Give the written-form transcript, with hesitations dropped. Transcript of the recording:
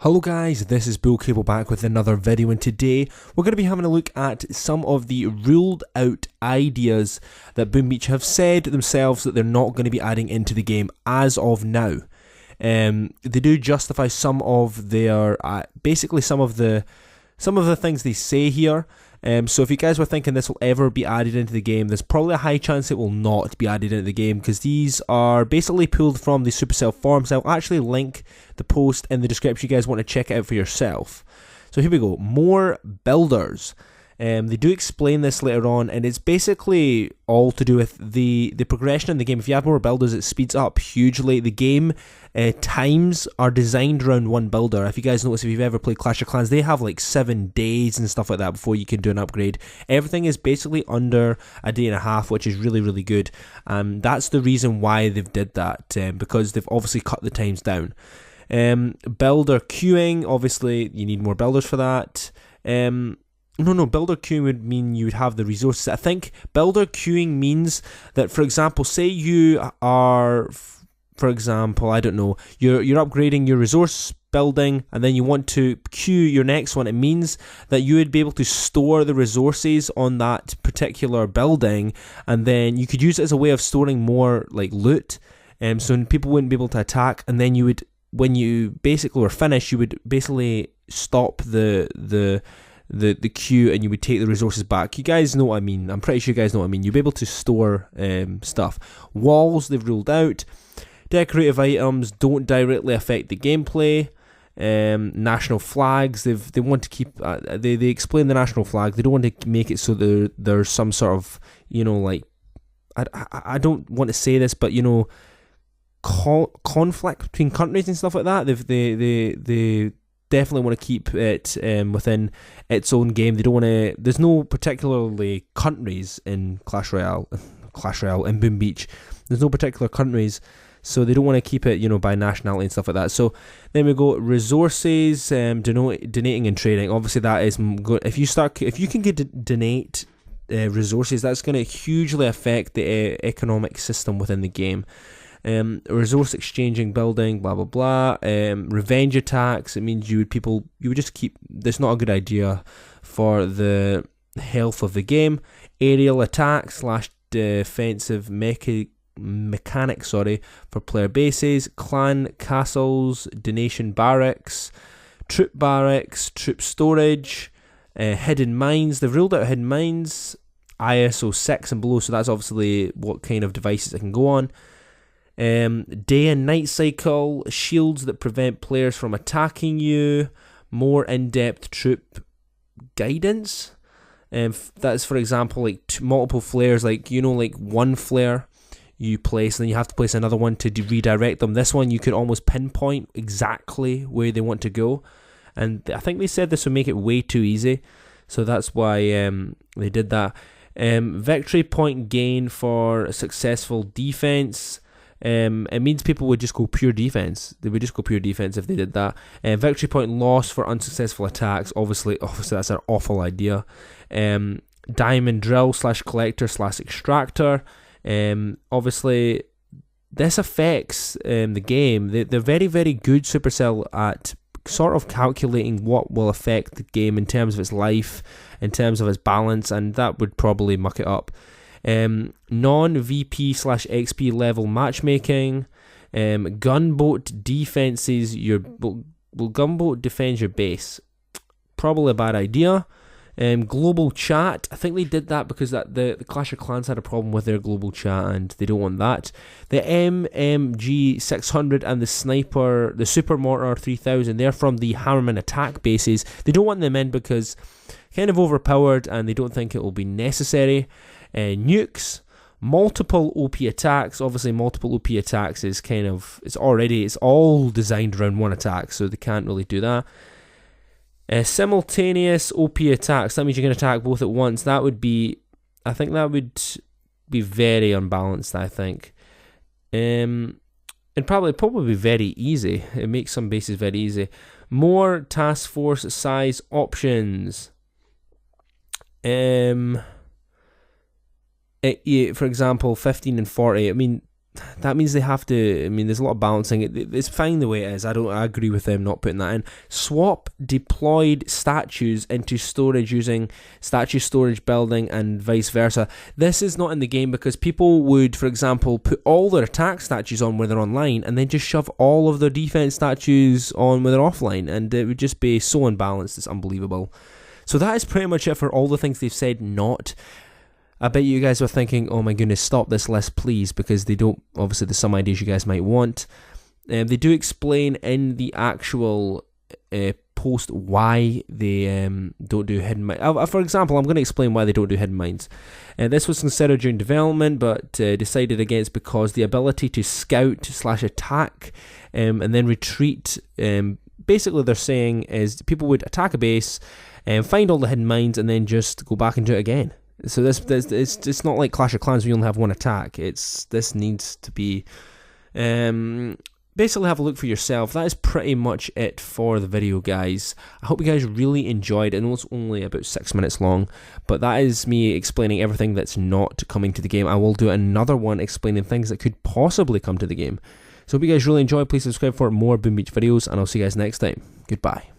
Hello guys, this is Bull Cable back with another video, and today we're going to be having a look at some of the ruled out ideas that Boom Beach have said themselves that they're not going to be adding into the game as of now. They do justify some of their, basically some of the things they say here. So if you guys were thinking this will ever be added into the game, there's probably a high chance it will not be added into the game, because these are basically pulled from the supercell forums. I'll actually link the post in the description if you guys want to check it out for yourself. So here we go, more builders. They do explain this later on, and it's basically all to do with the progression in the game. If you have more builders, it speeds up hugely. The game times are designed around one builder. If you guys notice, if you've ever played Clash of Clans, they have like 7 days and stuff like that before you can do an upgrade. Everything is basically under a day and a half, which is really, really good. That's the reason why they've did that, because they've obviously cut the times down. Builder queuing, obviously you need more builders for that. No, builder queuing would mean you would have the resources. I think builder queuing means that, for example, say you are, for example, I don't know, you're upgrading your resource building and then you want to queue your next one. It means that you would be able to store the resources on that particular building, and then you could use it as a way of storing more like loot, so people wouldn't be able to attack, and then you would, when you basically were finished, you would basically stop the queue and you would take the resources back. You guys know what I mean. I'm pretty sure you guys know what I mean. You'll be able to store stuff. Walls, they've ruled out. Decorative items don't directly affect the gameplay. National flags, they want to keep, they explain the national flag. They don't want to make it so there's some sort of, like, I don't want to say this, but conflict between countries and stuff like that. They definitely want to keep it within its own game. They don't want to. There's no particularly countries in Clash Royale in Boom Beach. There's no particular countries, so they don't want to keep it, by nationality and stuff like that. So then we go resources, donating and trading. Obviously, that is good. If you can donate resources, that's going to hugely affect the economic system within the game. Resource exchanging, building, blah blah blah. Revenge attacks, it means you would just keep. That's not a good idea for the health of the game. Aerial attacks / defensive mechanics for player bases. Clan castles, donation barracks, troop storage, hidden mines. They've ruled out hidden mines, ISO 6 and below, so that's obviously what kind of devices it can go on. Day and night cycle, shields that prevent players from attacking you, more in-depth troop guidance. That's, for example, like multiple flares, like one flare you place and then you have to place another one to redirect them. This one you can almost pinpoint exactly where they want to go, and I think they said this would make it way too easy, so that's why they did that. Victory point gain for a successful defense. It means people would just go pure defense. They would just go pure defense if they did that. Victory point loss for unsuccessful attacks. Obviously that's an awful idea. Diamond drill / collector / extractor. Obviously this affects the game. They're very, very good, Supercell, at sort of calculating what will affect the game in terms of its life, in terms of its balance, and that would probably muck it up. Non-VP / XP level matchmaking. Gunboat defenses. Gunboat defends your base. Probably a bad idea. Global chat. I think they did that because the Clash of Clans had a problem with their global chat, and they don't want that. The MMG 600 and the Super Mortar 3000. They're from the Hammerman attack bases. They don't want them in because kind of overpowered, and they don't think it will be necessary. Nukes, multiple OP attacks. Obviously, multiple OP attacks is it's all designed around one attack, so they can't really do that. Simultaneous OP attacks. That means you can attack both at once. I think that would be very unbalanced, I think. And probably be very easy. It makes some bases very easy. More task force size options. For example, 15 and 40. I mean, that means they have to, I mean, there's a lot of balancing. It's fine the way it is. I agree with them not putting that in. Swap deployed statues into storage using statue storage building and vice versa. This is not in the game because people would, for example, put all their attack statues on when they're online and then just shove all of their defense statues on when they're offline, and it would just be so unbalanced. It's unbelievable. So that is pretty much it for all the things they've said not. I bet you guys were thinking, oh my goodness, stop this list please, because they don't, obviously there's some ideas you guys might want. They do explain in the actual post why they don't do hidden mines. For example, I'm going to explain why they don't do hidden mines. This was considered during development, but decided against because the ability to scout/attack and then retreat, basically they're saying is people would attack a base and find all the hidden mines and then just go back and do it again. So it's not like Clash of Clans where you only have one attack. This needs to be basically have a look for yourself. That is pretty much it for the video, guys. I hope you guys really enjoyed it. I know it's only about 6 minutes long, but that is me explaining everything that's not coming to the game. I will do another one explaining things that could possibly come to the game. So hope you guys really enjoyed. Please subscribe for more Boom Beach videos, and I'll see you guys next time. Goodbye.